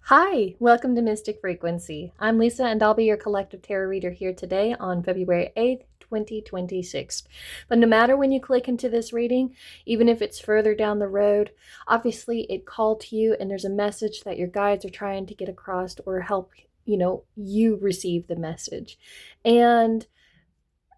Hi, welcome to Mystic Frequency. I'm Lisa and I'll be your collective tarot reader here today on February 8th, 2026. But no matter when you click into this reading, even if it's further down the road, obviously it called to you and there's a message that your guides are trying to get across or help, you receive the message. And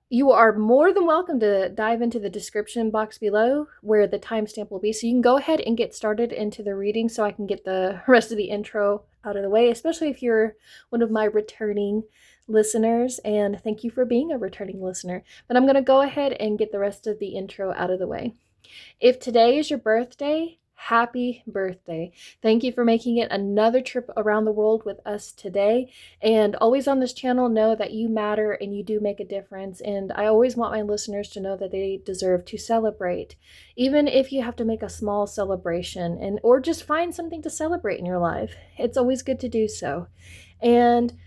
you are more than welcome to dive into the description box below where the timestamp will be. So you can go ahead and get started into the reading so I can get the rest of the intro out of the way, especially if you're one of my returning listeners. And thank you for being a returning listener. But I'm going to go ahead and get the rest of the intro out of the way. If today is your birthday, happy birthday. Thank you for making it another trip around the world with us today. And always on this channel, know that you matter and you do make a difference. And I always want my listeners to know that they deserve to celebrate. Even if you have to make a small celebration or just find something to celebrate in your life, it's always good to do so. And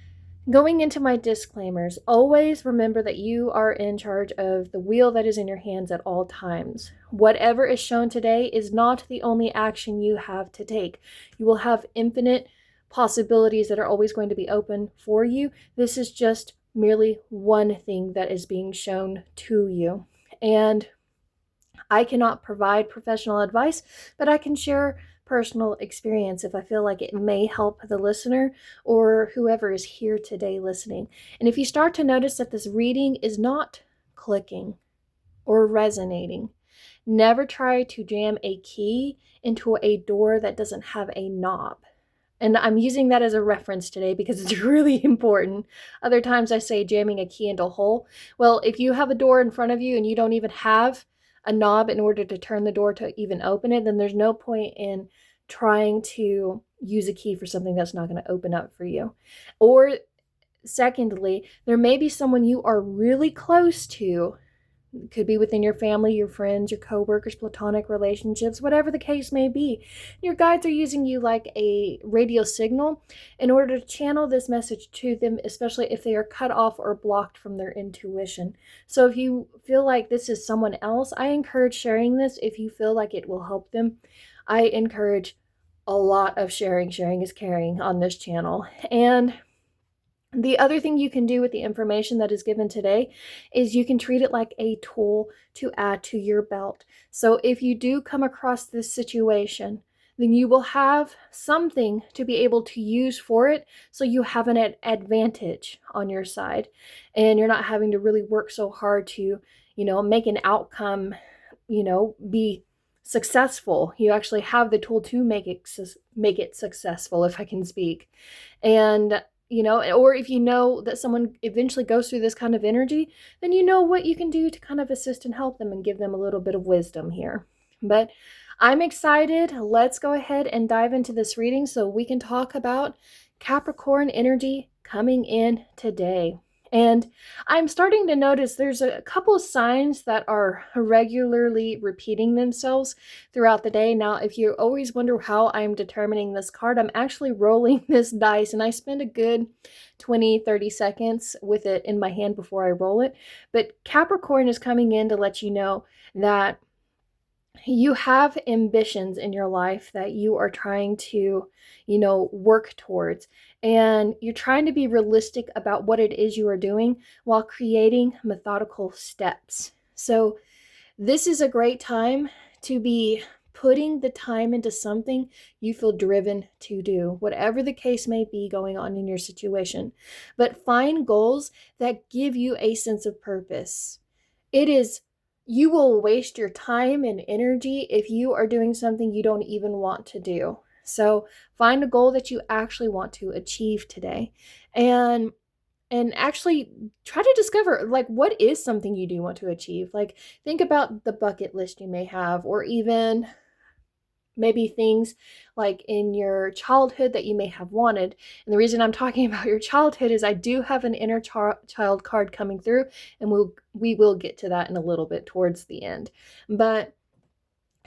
going into my disclaimers, always remember that you are in charge of the wheel that is in your hands at all times. Whatever is shown today is not the only action you have to take. You will have infinite possibilities that are always going to be open for you. This is just merely one thing that is being shown to you. And I cannot provide professional advice, but I can share personal experience if I feel like it may help the listener or whoever is here today listening. And if you start to notice that this reading is not clicking or resonating, never try to jam a key into a door that doesn't have a knob. And I'm using that as a reference today because it's really important. Other times I say jamming a key into a hole. Well, if you have a door in front of you and you don't even have a knob in order to turn the door to even open it, then there's no point in trying to use a key for something that's not going to open up for you. Or secondly, there may be someone you are really close to. It could be within your family, your friends, your coworkers, platonic relationships, whatever the case may be. Your guides are using you like a radio signal in order to channel this message to them, especially if they are cut off or blocked from their intuition. So if you feel like this is someone else, I encourage sharing this if you feel like it will help them. I encourage a lot of sharing. Sharing is caring on this channel. And the other thing you can do with the information that is given today is you can treat it like a tool to add to your belt. So if you do come across this situation, then you will have something to be able to use for it, so you have an advantage on your side and you're not having to really work so hard to, make an outcome, be successful. You actually have the tool to make it successful, if I can speak. And or if you know that someone eventually goes through this kind of energy, then you know what you can do to kind of assist and help them and give them a little bit of wisdom here. But I'm excited. Let's go ahead and dive into this reading so we can talk about Capricorn energy coming in today. And I'm starting to notice there's a couple of signs that are regularly repeating themselves throughout the day. Now, if you always wonder how I'm determining this card, I'm actually rolling this dice and I spend a good 20-30 seconds with it in my hand before I roll it. But Capricorn is coming in to let you know that you have ambitions in your life that you are trying to, work towards. And you're trying to be realistic about what it is you are doing while creating methodical steps. So this is a great time to be putting the time into something you feel driven to do, whatever the case may be going on in your situation. But find goals that give you a sense of purpose. You will waste your time and energy if you are doing something you don't even want to do. So find a goal that you actually want to achieve today. And actually try to discover, like, what is something you do want to achieve? Like, think about the bucket list you may have, or even maybe things like in your childhood that you may have wanted. And the reason I'm talking about your childhood is I do have an inner child card coming through, and we will get to that in a little bit towards the end. But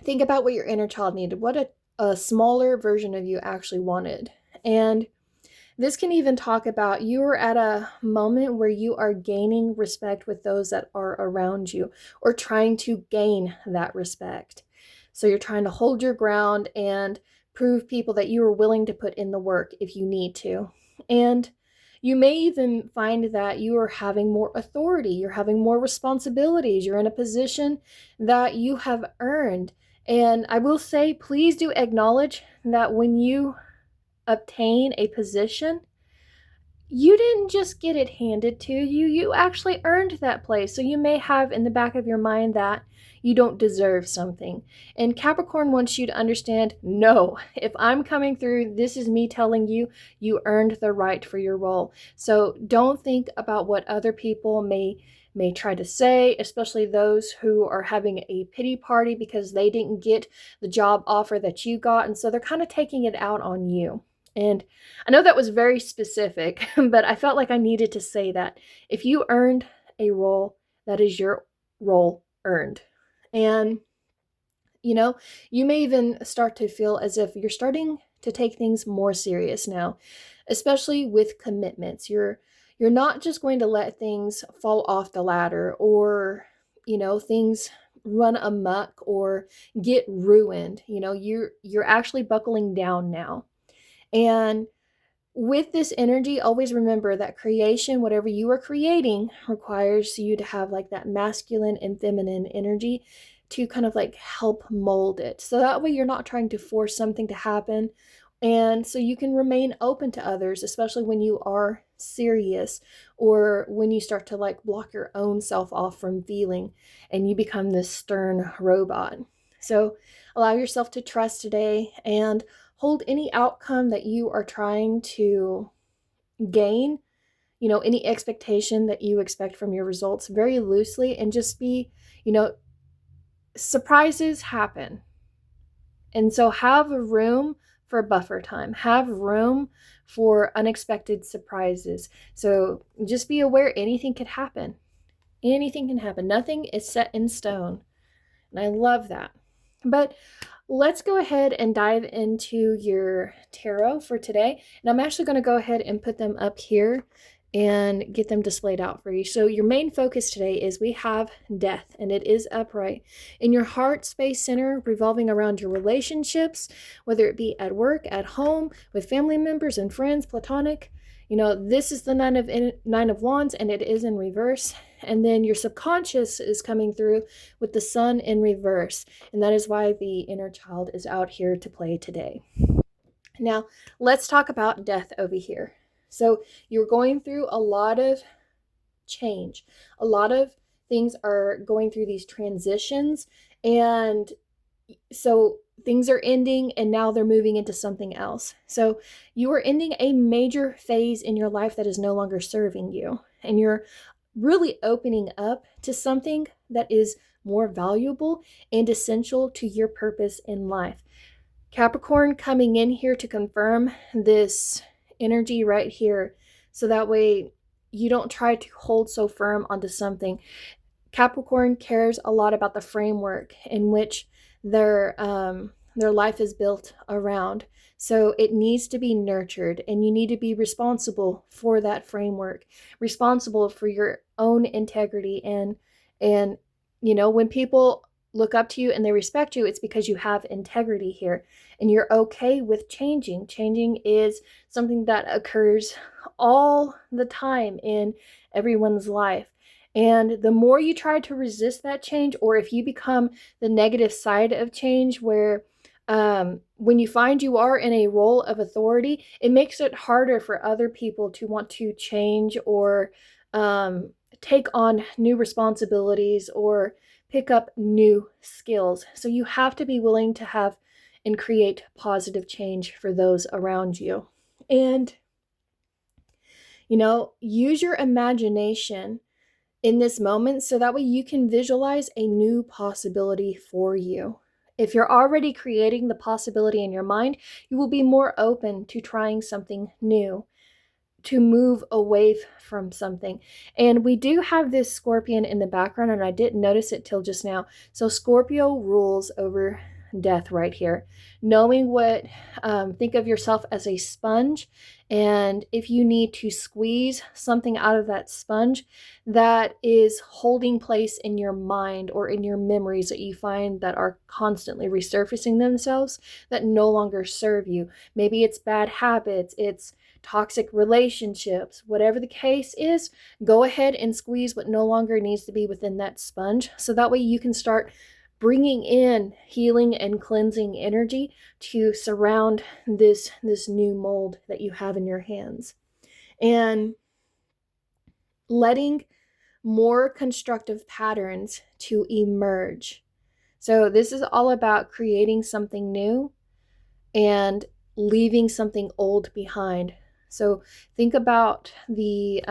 think about what your inner child needed, what a smaller version of you actually wanted. And this can even talk about you are at a moment where you are gaining respect with those that are around you, or trying to gain that respect. So you're trying to hold your ground and prove people that you are willing to put in the work if you need to. And you may even find that you are having more authority, you're having more responsibilities, you're in a position that you have earned. And I will say, please do acknowledge that when you obtain a position, you didn't just get it handed to you, you actually earned that place. So you may have in the back of your mind that you don't deserve something. And Capricorn wants you to understand, no, if I'm coming through, this is me telling you, you earned the right for your role. So don't think about what other people may try to say, especially those who are having a pity party because they didn't get the job offer that you got. And so they're kind of taking it out on you. And I know that was very specific, but I felt like I needed to say that. If you earned a role, that is your role earned. And, you may even start to feel as if you're starting to take things more serious now, especially with commitments. You're not just going to let things fall off the ladder or, things run amok or get ruined. You're actually buckling down now. And with this energy, always remember that creation, whatever you are creating, requires you to have like that masculine and feminine energy to kind of like help mold it. So that way you're not trying to force something to happen. And so you can remain open to others, especially when you are serious or when you start to like block your own self off from feeling and you become this stern robot. So allow yourself to trust today and hold any outcome that you are trying to gain, any expectation that you expect from your results very loosely and just be, surprises happen. And so have room for buffer time, have room for unexpected surprises. So just be aware anything could happen. Anything can happen. Nothing is set in stone. And I love that. But let's go ahead and dive into your tarot for today. And I'm actually going to go ahead and put them up here and get them displayed out for you. So your main focus today is we have death, and it is upright. In your heart space center, revolving around your relationships, whether it be at work, at home, with family members and friends, platonic. This is the Nine of Wands, and it is in reverse. And then your subconscious is coming through with the Sun in reverse. And that is why the inner child is out here to play today. Now, let's talk about death over here. So you're going through a lot of change. A lot of things are going through these transitions. And so things are ending and now they're moving into something else. So you are ending a major phase in your life that is no longer serving you. And you're really opening up to something that is more valuable and essential to your purpose in life. Capricorn coming in here to confirm this energy right here. So that way you don't try to hold so firm onto something. Capricorn cares a lot about the framework in which their life is built around. So it needs to be nurtured, and you need to be responsible for that framework, responsible for your own integrity. And when people look up to you and they respect you, it's because you have integrity here and you're okay with changing. Changing is something that occurs all the time in everyone's life. And the more you try to resist that change, or if you become the negative side of change where when you find you are in a role of authority, it makes it harder for other people to want to change or take on new responsibilities or pick up new skills. So you have to be willing to have and create positive change for those around you. And, use your imagination in this moment so that way you can visualize a new possibility for you. If you're already creating the possibility in your mind, you will be more open to trying something new, to move away from something. And we do have this Scorpion in the background, and I didn't notice it till just now. So Scorpio rules over death right here. Knowing what, think of yourself as a sponge, and if you need to squeeze something out of that sponge that is holding place in your mind or in your memories that you find that are constantly resurfacing themselves that no longer serve you. Maybe it's bad habits, it's toxic relationships, whatever the case is, go ahead and squeeze what no longer needs to be within that sponge. So that way you can start bringing in healing and cleansing energy to surround this new mold that you have in your hands. And letting more constructive patterns to emerge. So this is all about creating something new and leaving something old behind. So think about the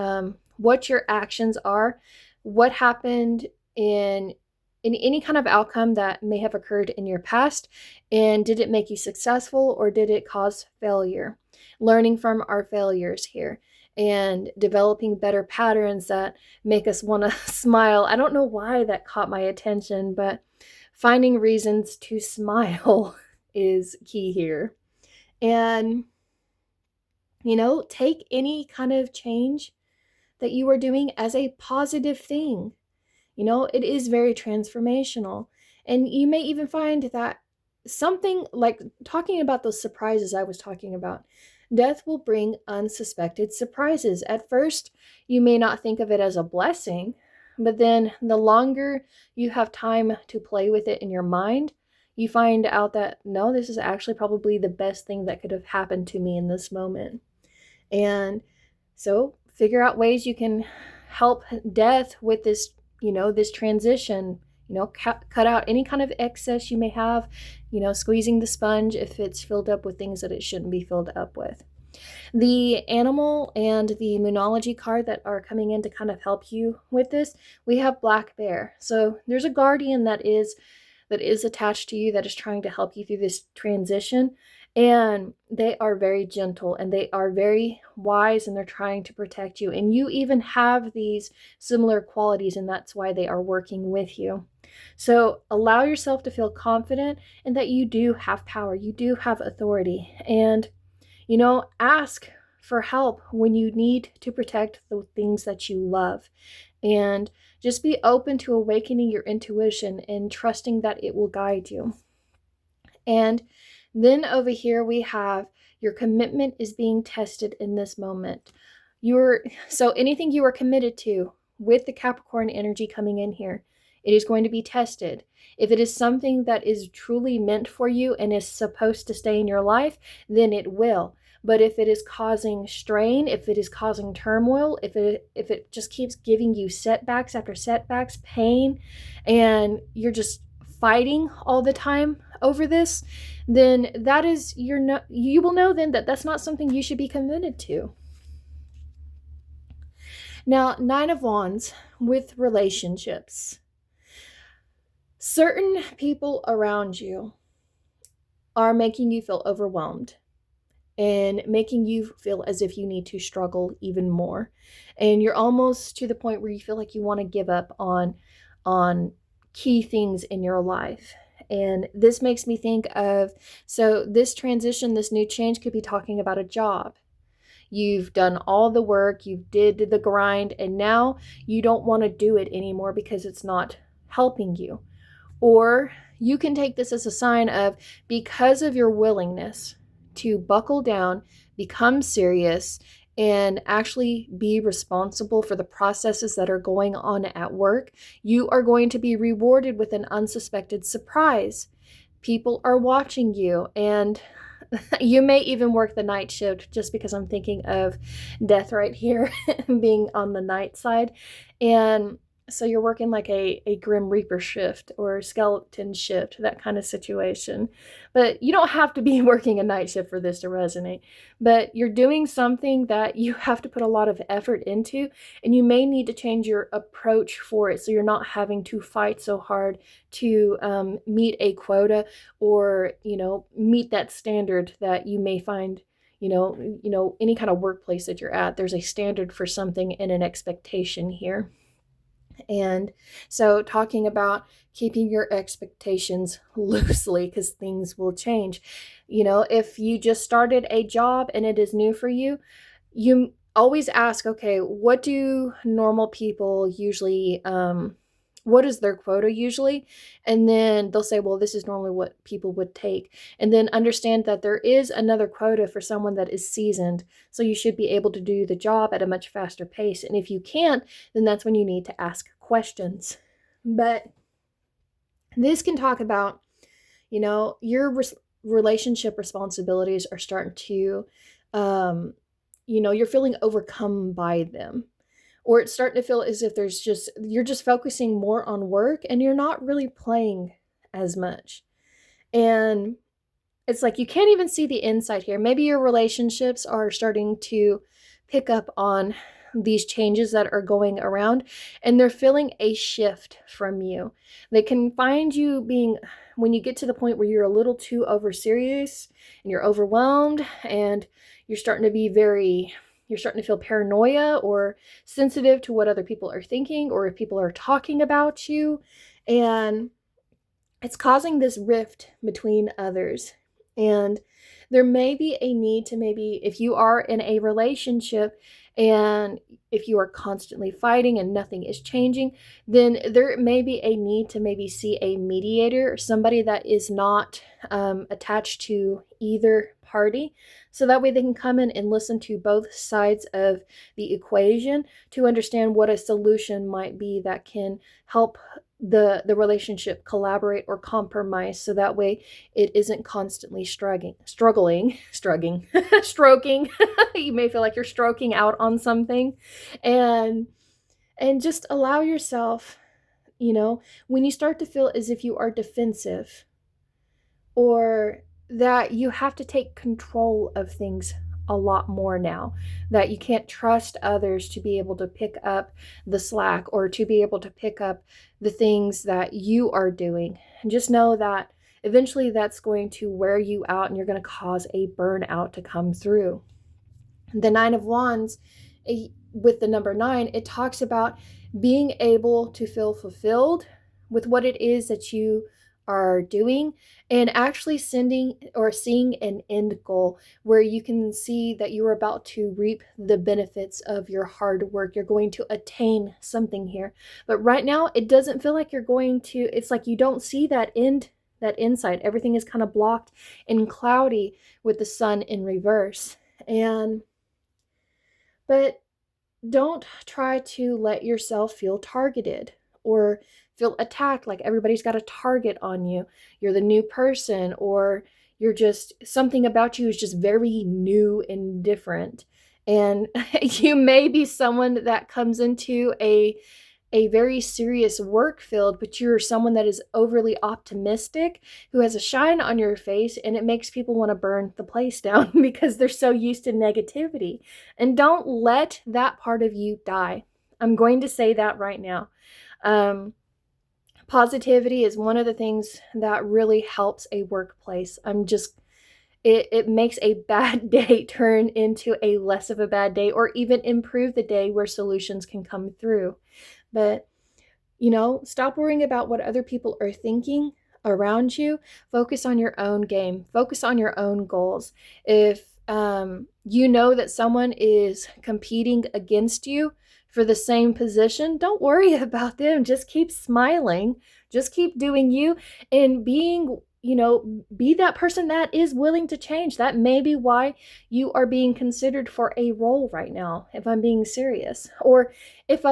what your actions are, what happened in any kind of outcome that may have occurred in your past, and did it make you successful or did it cause failure? Learning from our failures here and developing better patterns that make us want to smile. I don't know why that caught my attention, but finding reasons to smile is key here. And, take any kind of change that you are doing as a positive thing. It is very transformational. And you may even find that something like talking about those surprises I was talking about, death will bring unsuspected surprises. At first, you may not think of it as a blessing, but then the longer you have time to play with it in your mind, you find out that no, this is actually probably the best thing that could have happened to me in this moment. And so figure out ways you can help death with this, this transition. Cut out any kind of excess you may have, squeezing the sponge if it's filled up with things that it shouldn't be filled up with. The animal and the Moonology card that are coming in to kind of help you with this, we have Black Bear. So there's a guardian that is attached to you that is trying to help you through this transition. And they are very gentle and they are very wise and they're trying to protect you. And you even have these similar qualities, and that's why they are working with you. So allow yourself to feel confident and that you do have power, you do have authority. And, ask for help when you need to protect the things that you love. And just be open to awakening your intuition and trusting that it will guide you. And then over here we have your commitment is being tested in this moment. So anything you are committed to with the Capricorn energy coming in here, it is going to be tested. If it is something that is truly meant for you and is supposed to stay in your life, then it will. But if it is causing strain, if it is causing turmoil, if it just keeps giving you setbacks after setbacks, pain, and you're just fighting all the time over this, then that is you will know then that that's not something you should be committed to. Now, 9 of Wands with relationships. Certain people around you are making you feel overwhelmed and making you feel as if you need to struggle even more. And you're almost to the point where you feel like you want to give up on key things in your life. And this makes me think of, so this transition, this new change could be talking about a job. You've done all the work, you did the grind, and now you don't want to do it anymore because it's not helping you. Or you can take this as a sign of, because of your willingness to buckle down, become serious, and actually be responsible for the processes that are going on at work, you are going to be rewarded with an unsuspected surprise. People are watching you, and you may even work the night shift, just because I'm thinking of death right here being on the night side. And so you're working like a Grim Reaper shift or skeleton shift, that kind of situation. But you don't have to be working a night shift for this to resonate. But you're doing something that you have to put a lot of effort into, and you may need to change your approach for it, so you're not having to fight so hard to meet a quota or, meet that standard that you may find, any kind of workplace that you're at. There's a standard for something and an expectation here. And so talking about keeping your expectations loosely, because things will change. If you just started a job and it is new for you, you always ask, okay, what do normal people usually, what is their quota usually? And then they'll say, well, this is normally what people would take. And then understand that there is another quota for someone that is seasoned. So you should be able to do the job at a much faster pace. And if you can't, then that's when you need to ask questions. But this can talk about, your relationship responsibilities are starting to, you're feeling overcome by them, or it's starting to feel as if you're just focusing more on work and you're not really playing as much. And it's like you can't even see the inside here. Maybe your relationships are starting to pick up on these changes that are going around, and they're feeling a shift from you. They can find you being, when you get to the point where you're a little too over serious and you're overwhelmed and you're starting to feel paranoia or sensitive to what other people are thinking or if people are talking about you. And it's causing this rift between others. And there may be a need to, maybe if you are in a relationship and if you are constantly fighting and nothing is changing, then there may be a need to maybe see a mediator or somebody that is not attached to either party. So that way they can come in and listen to both sides of the equation to understand what a solution might be that can help the relationship collaborate or compromise, so that way it isn't constantly struggling stroking. You may feel like you're stroking out on something. And just allow yourself, when you start to feel as if you are defensive or that you have to take control of things a lot more now, that you can't trust others to be able to pick up the slack or to be able to pick up the things that you are doing. And just know that eventually that's going to wear you out and you're going to cause a burnout to come through. The Nine of Wands, with the number 9, it talks about being able to feel fulfilled with what it is that you are doing, and actually sending or seeing an end goal where you can see that you're about to reap the benefits of your hard work. You're going to attain something here. But right now, it doesn't feel like you're going to, it's like you don't see that insight. Everything is kind of blocked and cloudy with the sun in reverse. But don't try to let yourself feel targeted or feel attacked, like everybody's got a target on you. You're the new person, or you're just, something about you is just very new and different. And you may be someone that comes into a very serious work field, but you're someone that is overly optimistic, who has a shine on your face, and it makes people want to burn the place down because they're so used to negativity. And don't let that part of you die. I'm going to say that right now. Positivity is one of the things that really helps a workplace. It makes a bad day turn into a less of a bad day, or even improve the day where solutions can come through. But, stop worrying about what other people are thinking around you. Focus on your own game. Focus on your own goals. If you know that someone is competing against you for the same position, don't worry about them. Just keep smiling. Just keep doing you and being, be that person that is willing to change. That may be why you are being considered for a role right now, if I'm being serious. Or if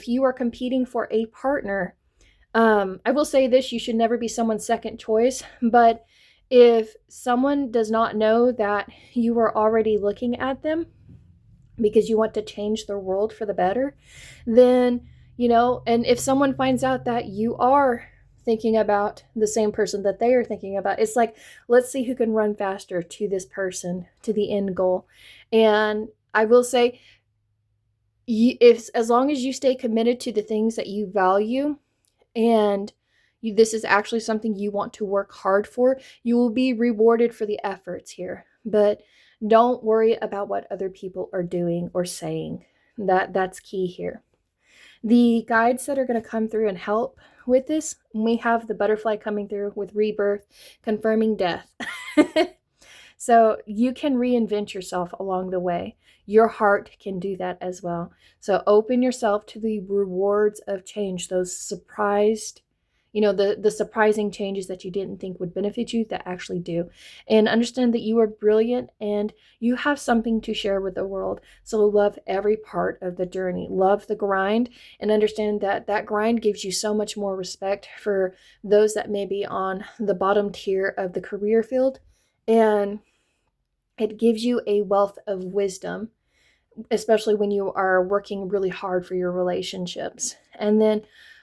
you are competing for a partner, I will say this, you should never be someone's second choice, but if someone does not know that you are already looking at them because you want to change their world for the better, then, and if someone finds out that you are thinking about the same person that they are thinking about, it's like, let's see who can run faster to this person, to the end goal. And I will say, as long as you stay committed to the things that you value, and this is actually something you want to work hard for, you will be rewarded for the efforts here. But don't worry about what other people are doing or saying. That's key here. The guides that are going to come through and help with this, we have the butterfly coming through with rebirth, confirming death. So you can reinvent yourself along the way. Your heart can do that as well. So open yourself to the rewards of change, those surprised, the surprising changes that you didn't think would benefit you that actually do. And understand that you are brilliant and you have something to share with the world. So love every part of the journey. Love the grind, and understand that that grind gives you so much more respect for those that may be on the bottom tier of the career field. And it gives you a wealth of wisdom, especially when you are working really hard for your relationships. And then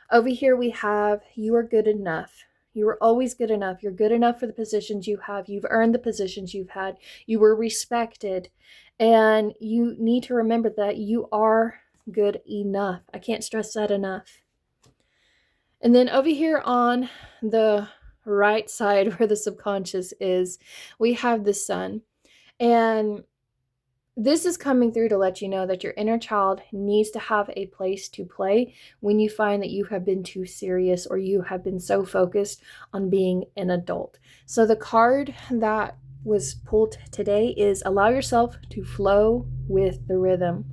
over here we have, you are good enough. You are always good enough. You're good enough for the positions you have. You've earned the positions you've had. You were respected. And you need to remember that you are good enough. I can't stress that enough. And then over here on the right side where the subconscious is, we have the sun. And this is coming through to let you know that your inner child needs to have a place to play when you find that you have been too serious or you have been so focused on being an adult. So the card that was pulled today is allow yourself to flow with the rhythm.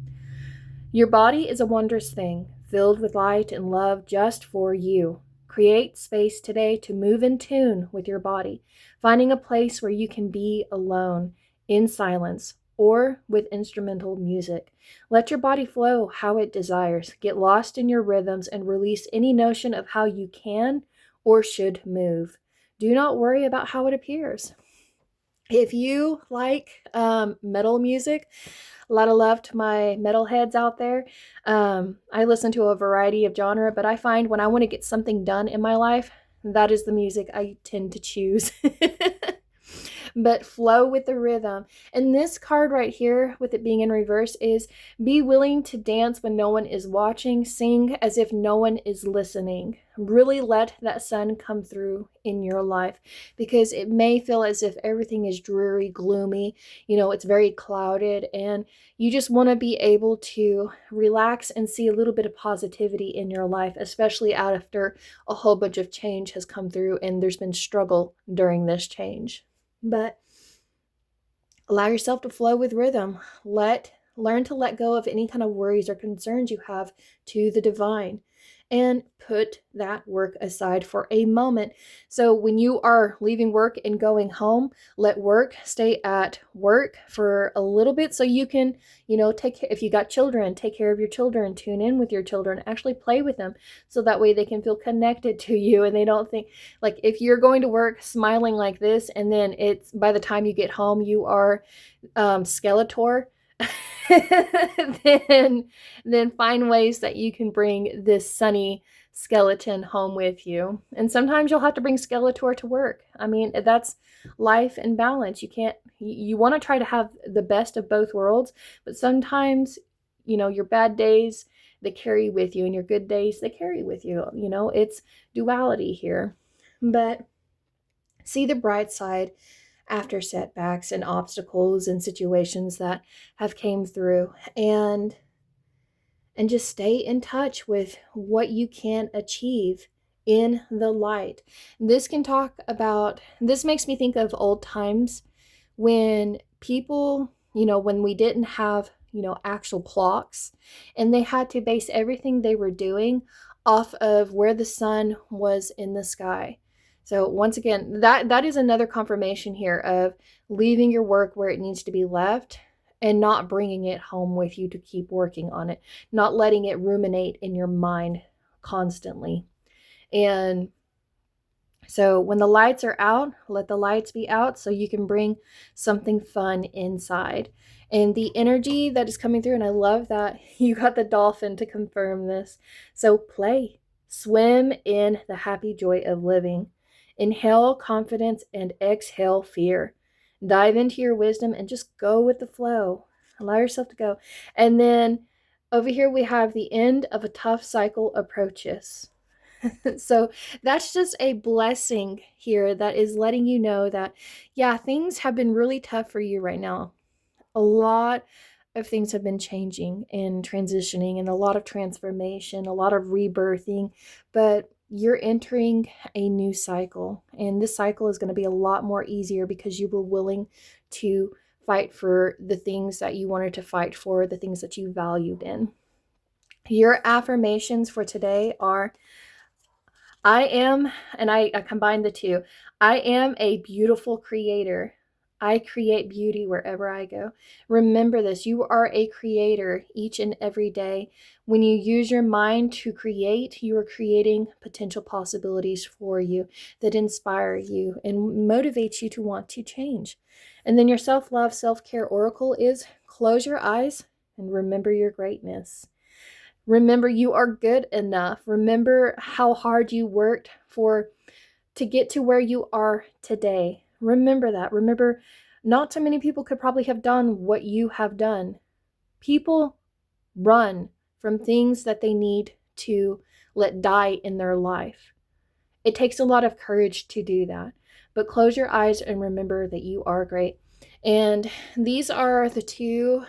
Your body is a wondrous thing, filled with light and love just for you. Create space today to move in tune with your body, finding a place where you can be alone, in silence, or with instrumental music. Let your body flow how it desires. Get lost in your rhythms and release any notion of how you can or should move. Do not worry about how it appears. If you like metal music, a lot of love to my metalheads out there. I listen to a variety of genre, but I find when I want to get something done in my life, that is the music I tend to choose. But flow with the rhythm. And this card right here, with it being in reverse, is be willing to dance when no one is watching, sing as if no one is listening. Really let that sun come through in your life, because it may feel as if everything is dreary, gloomy, it's very clouded, and you just want to be able to relax and see a little bit of positivity in your life, especially after a whole bunch of change has come through and there's been struggle during this change. But allow yourself to flow with rhythm. Learn to let go of any kind of worries or concerns you have to the divine, and put that work aside for a moment. So when you are leaving work and going home, let work stay at work for a little bit, so you can, if you got children, take care of your children, tune in with your children, actually play with them, so that way they can feel connected to you and they don't think, like, if you're going to work smiling like this and then it's by the time you get home you are Skeletor, then find ways that you can bring this sunny skeleton home with you. And sometimes you'll have to bring Skeletor to work. I mean, that's life and balance. You want to try to have the best of both worlds, but sometimes, your bad days, they carry with you, and your good days, they carry with you. It's duality here. But see the bright side after setbacks and obstacles and situations that have came through, and just stay in touch with what you can achieve in the light. This makes me think of old times when people, when we didn't have, actual clocks, and they had to base everything they were doing off of where the sun was in the sky. So once again, that is another confirmation here of leaving your work where it needs to be left, and not bringing it home with you to keep working on it, not letting it ruminate in your mind constantly. And so when the lights are out, let the lights be out so you can bring something fun inside. And the energy that is coming through, and I love that you got the dolphin to confirm this. So play, swim in the happy joy of living. Inhale confidence and exhale fear. Dive into your wisdom and just go with the flow. Allow yourself to go. And then over here we have the end of a tough cycle approaches. So that's just a blessing here that is letting you know that, yeah, things have been really tough for you right now. A lot of things have been changing and transitioning, and a lot of transformation, a lot of rebirthing, but you're entering a new cycle, and this cycle is going to be a lot more easier because you were willing to fight for the things that you wanted to fight for, the things that you valued in. Your affirmations for today are: I am, and I combine the two, I am a beautiful creator. I create beauty wherever I go. Remember this, you are a creator each and every day. When you use your mind to create, you are creating potential possibilities for you that inspire you and motivate you to want to change. And then your self-love, self-care oracle is: close your eyes and remember your greatness. Remember you are good enough. Remember how hard you worked to get to where you are today. Remember that. Remember, not too many people could probably have done what you have done. People run from things that they need to let die in their life. It takes a lot of courage to do that. But close your eyes and remember that you are great. And these are the two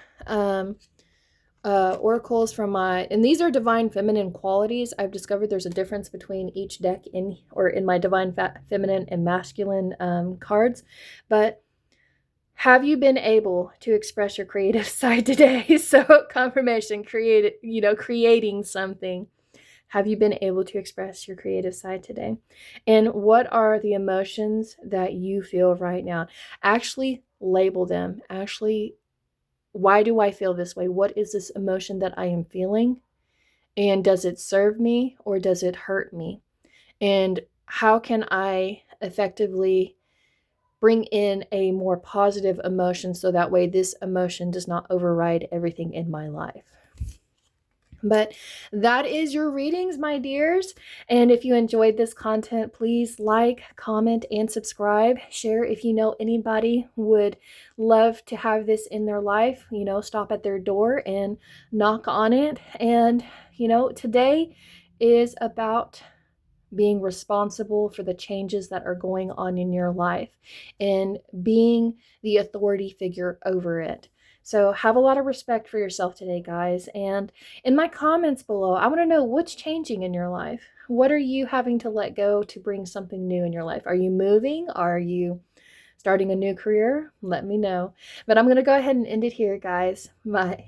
oracles from and these are divine feminine qualities. I've discovered there's a difference between each deck in my divine feminine and masculine cards. But have you been able to express your creative side today? So confirmation, creating something. Have you been able to express your creative side today? And what are the emotions that you feel right now? Actually label them. Actually, why do I feel this way? What is this emotion that I am feeling? And does it serve me or does it hurt me? And how can I effectively bring in a more positive emotion so that way this emotion does not override everything in my life? But that is your readings, my dears. And if you enjoyed this content, please like, comment, and subscribe. Share if you know anybody would love to have this in their life. Stop at their door and knock on it. And, today is about being responsible for the changes that are going on in your life and being the authority figure over it. So have a lot of respect for yourself today, guys. And in my comments below, I want to know what's changing in your life. What are you having to let go to bring something new in your life? Are you moving? Are you starting a new career? Let me know. But I'm going to go ahead and end it here, guys. Bye.